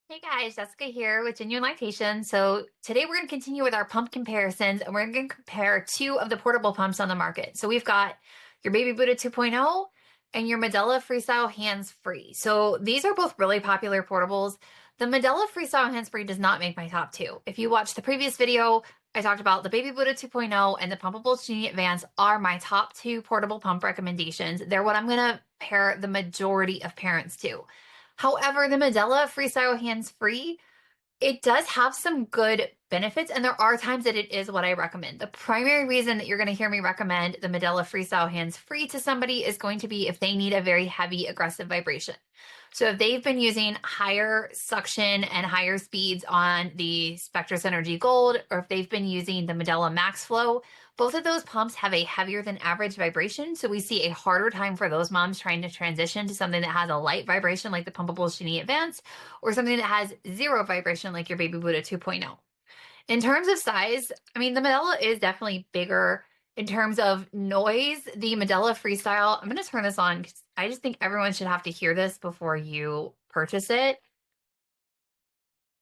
Hey guys, Jessica here with Genuine Lactation. So today we're going to continue with our pump comparisons and we're going to compare two of the portable pumps on the market. So we've got your BabyBuddha 2.0 and your Medela Freestyle Hands-Free. So these are both really popular portables. The Medela Freestyle Hands-Free does not make my top two. If you watched the previous video, I talked about the BabyBuddha 2.0 and the Pumpable Genie Advance are my top two portable pump recommendations. They're what I'm going to pair the majority of parents to. However, the Medela Freestyle Hands-Free, it does have some good benefits, and there are times that it is what I recommend. The primary reason that you're going to hear me recommend the Medela Freestyle Hands-Free to somebody is going to be if they need a very heavy, aggressive vibration. So if they've been using higher suction and higher speeds on the Spectrus Energy Gold, or if they've been using the Medela Max Flow, both of those pumps have a heavier than average vibration. So we see a harder time for those moms trying to transition to something that has a light vibration like the Pumpable Genie Advance, or something that has zero vibration like your BabyBuddha 2.0. In terms of size, I mean, the Medela is definitely bigger. In terms of noise, the Medela Freestyle, I'm going to turn this on because I just think everyone should have to hear this before you purchase it.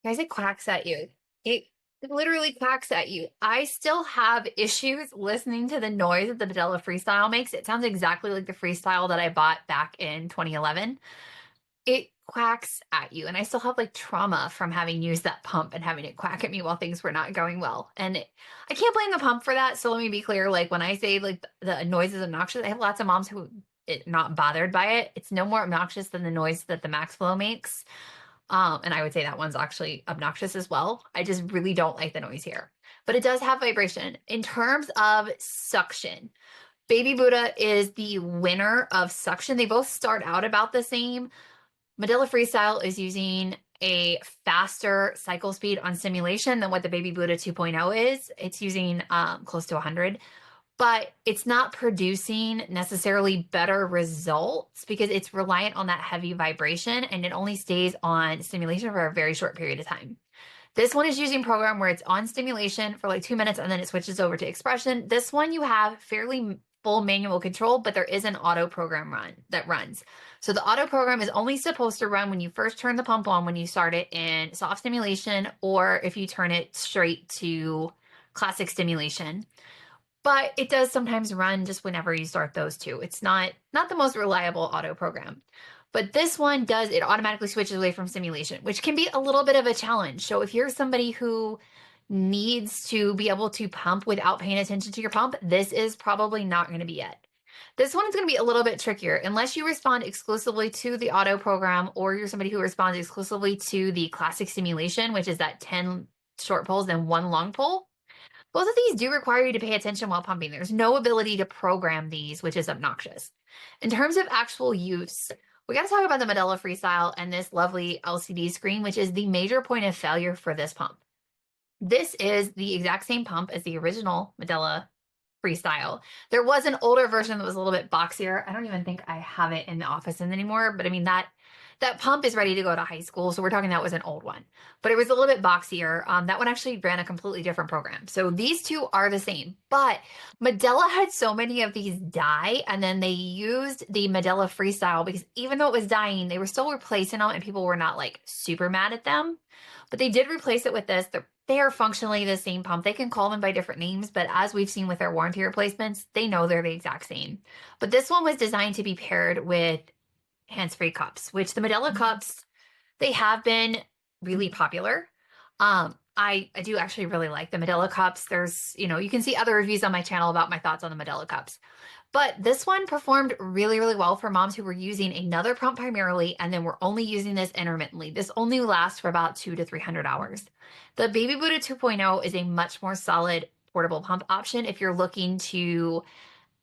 Guys, it quacks at you. It literally quacks at you. I still have issues listening to the noise that the Medela Freestyle makes. It sounds exactly like the Freestyle that I bought back in 2011. It quacks at you. And I still have like trauma from having used that pump and having it quack at me while things were not going well. And I can't blame the pump for that. So let me be clear. Like when I say like the noise is obnoxious, I have lots of moms who not bothered by it. It's no more obnoxious than the noise that the Max Flow makes. And I would say that one's actually obnoxious as well. I just really don't like the noise here. But it does have vibration. In terms of suction, BabyBuddha is the winner of suction. They both start out about the same. Medela Freestyle is using a faster cycle speed on stimulation than what the BabyBuddha 2.0 is. It's using close to 100, but it's not producing necessarily better results because it's reliant on that heavy vibration and it only stays on stimulation for a very short period of time. This one is using program where it's on stimulation for like 2 minutes and then it switches over to expression. This one you have fairly full manual control, but there is an auto program that runs. So the auto program is only supposed to run when you first turn the pump on, when you start it in soft stimulation, or if you turn it straight to classic stimulation. But it does sometimes run just whenever you start those two. It's not the most reliable auto program. But this one does, it automatically switches away from stimulation, which can be a little bit of a challenge. So if you're somebody who needs to be able to pump without paying attention to your pump, this is probably not going to be it. This one is going to be a little bit trickier unless you respond exclusively to the auto program or you're somebody who responds exclusively to the classic stimulation, which is that 10 short pulls and one long pull. Both of these do require you to pay attention while pumping. There's no ability to program these, which is obnoxious. In terms of actual use, we got to talk about the Medela Freestyle and this lovely LCD screen, which is the major point of failure for this pump. This is the exact same pump as the original Medela Freestyle. There was an older version that was a little bit boxier. I don't even think I have it in the office anymore, but I mean that pump is ready to go to high school, so we're talking that was an old one. But it was a little bit boxier. That one actually ran a completely different program. So these two are the same, but Medela had so many of these die, and then they used the Medela Freestyle because even though it was dying, they were still replacing them, and people were not like super mad at them. But they did replace it with this. They are functionally the same pump. They can call them by different names, but as we've seen with their warranty replacements, they know they're the exact same. But this one was designed to be paired with hands-free cups, which the Medela cups, they have been really popular. I do actually really like the Medela cups. There's, you can see other reviews on my channel about my thoughts on the Medela cups. But this one performed really, really well for moms who were using another pump primarily, and then we're only using this intermittently. This only lasts for about 200 to 300 hours. The BabyBuddha 2.0 is a much more solid portable pump option if you're looking to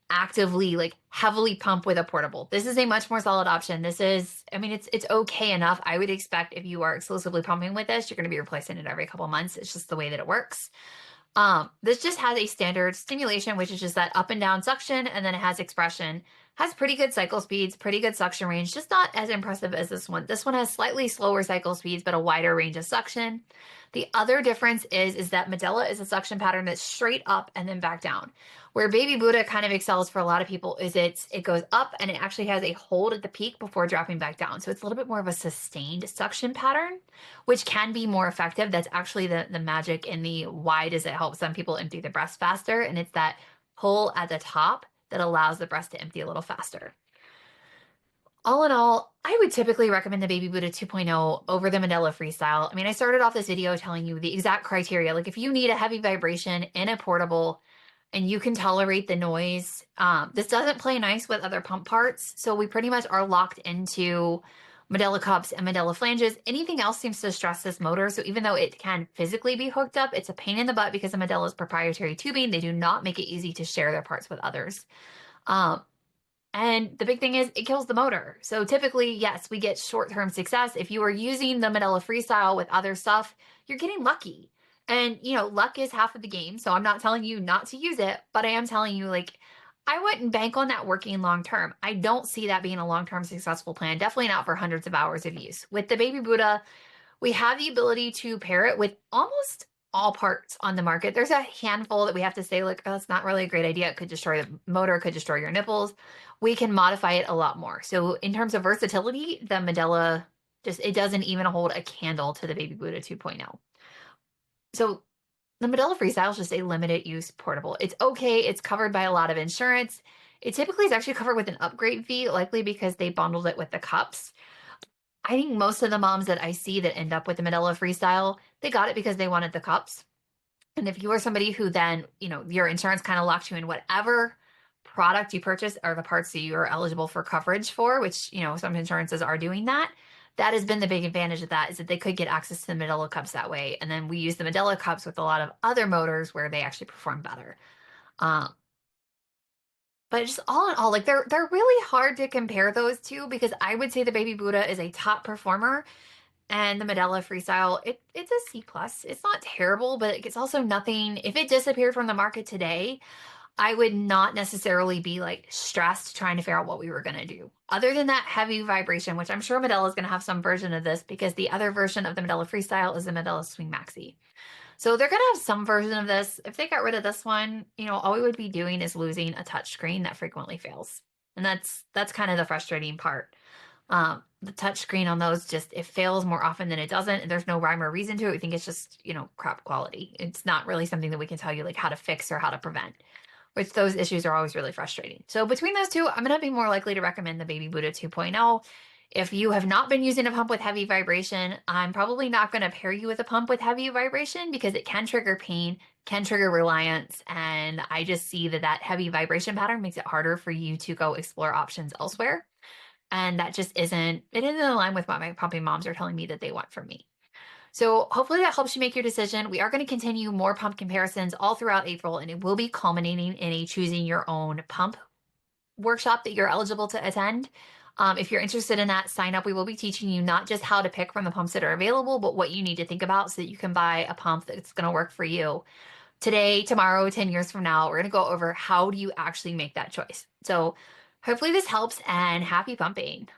actively, like heavily pump with a portable. This is a much more solid option. This is, I mean, it's okay enough. I would expect if you are exclusively pumping with this, you're going to be replacing it every couple months. It's just the way that it works. This just has a standard stimulation, which is just that up and down suction, and then it has expression. Has pretty good cycle speeds, pretty good suction range, just not as impressive as this one. This one has slightly slower cycle speeds, but a wider range of suction. The other difference is that Medela is a suction pattern that's straight up and then back down. Where BabyBuddha kind of excels for a lot of people is it goes up and it actually has a hold at the peak before dropping back down. So it's a little bit more of a sustained suction pattern, which can be more effective. That's actually the magic in the why does it help some people empty the breast faster, and it's that pull at the top that allows the breast to empty a little faster. All in all, I would typically recommend the BabyBuddha 2.0 over the Medela Freestyle. I mean, I started off this video telling you the exact criteria. Like if you need a heavy vibration in a portable and you can tolerate the noise, this doesn't play nice with other pump parts. So we pretty much are locked into Medela cups and Medela flanges. Anything else seems to stress this motor. So even though it can physically be hooked up, it's a pain in the butt because of Medela's proprietary tubing. They do not make it easy to share their parts with others. And the big thing is it kills the motor. So typically, yes, we get short-term success. If you are using the Medela Freestyle with other stuff, you're getting lucky. And, luck is half of the game. So I'm not telling you not to use it, but I am telling you, like, I wouldn't bank on that working long-term. I don't see that being a long-term successful plan. Definitely not for hundreds of hours of use. With the BabyBuddha, we have the ability to pair it with almost all parts on the market. There's a handful that we have to say, like, oh, that's not really a great idea. It could destroy the motor, could destroy your nipples. We can modify it a lot more. So in terms of versatility, the Medela it doesn't even hold a candle to the BabyBuddha 2.0. So the Medela Freestyle is just a limited use portable. It's okay. It's covered by a lot of insurance. It typically is actually covered with an upgrade fee, likely because they bundled it with the cups. I think most of the moms that I see that end up with the Medela Freestyle, they got it because they wanted the cups. And if you are somebody who then, your insurance kind of locked you in whatever product you purchase or the parts that you are eligible for coverage for, which, some insurances are doing that. That has been the big advantage of that is that they could get access to the Medela cups that way. And then we use the Medela cups with a lot of other motors where they actually perform better. But just all in all, like they're really hard to compare those two because I would say the BabyBuddha is a top performer and the Medela Freestyle, it's a C plus. It's not terrible, but it's also nothing. If it disappeared from the market today, I would not necessarily be like stressed trying to figure out what we were going to do. Other than that heavy vibration, which I'm sure Medela is going to have some version of this because the other version of the Medela Freestyle is the Medela Swing Maxi. So they're going to have some version of this. If they got rid of this one, all we would be doing is losing a touch screen that frequently fails. And that's kind of the frustrating part. The touch screen on those it fails more often than it doesn't. And there's no rhyme or reason to it. We think it's just, crap quality. It's not really something that we can tell you like how to fix or how to prevent, which those issues are always really frustrating. So between those two, I'm going to be more likely to recommend the BabyBuddha 2.0. If you have not been using a pump with heavy vibration, I'm probably not going to pair you with a pump with heavy vibration because it can trigger pain, can trigger reliance, and I just see that heavy vibration pattern makes it harder for you to go explore options elsewhere. And that just isn't in line with what my pumping moms are telling me that they want from me. So hopefully that helps you make your decision. We are going to continue more pump comparisons all throughout April, and it will be culminating in a choosing your own pump workshop that you're eligible to attend. If you're interested in that, sign up. We will be teaching you not just how to pick from the pumps that are available, but what you need to think about so that you can buy a pump that's going to work for you today, tomorrow, 10 years from now. We're going to go over how do you actually make that choice. So hopefully this helps and happy pumping.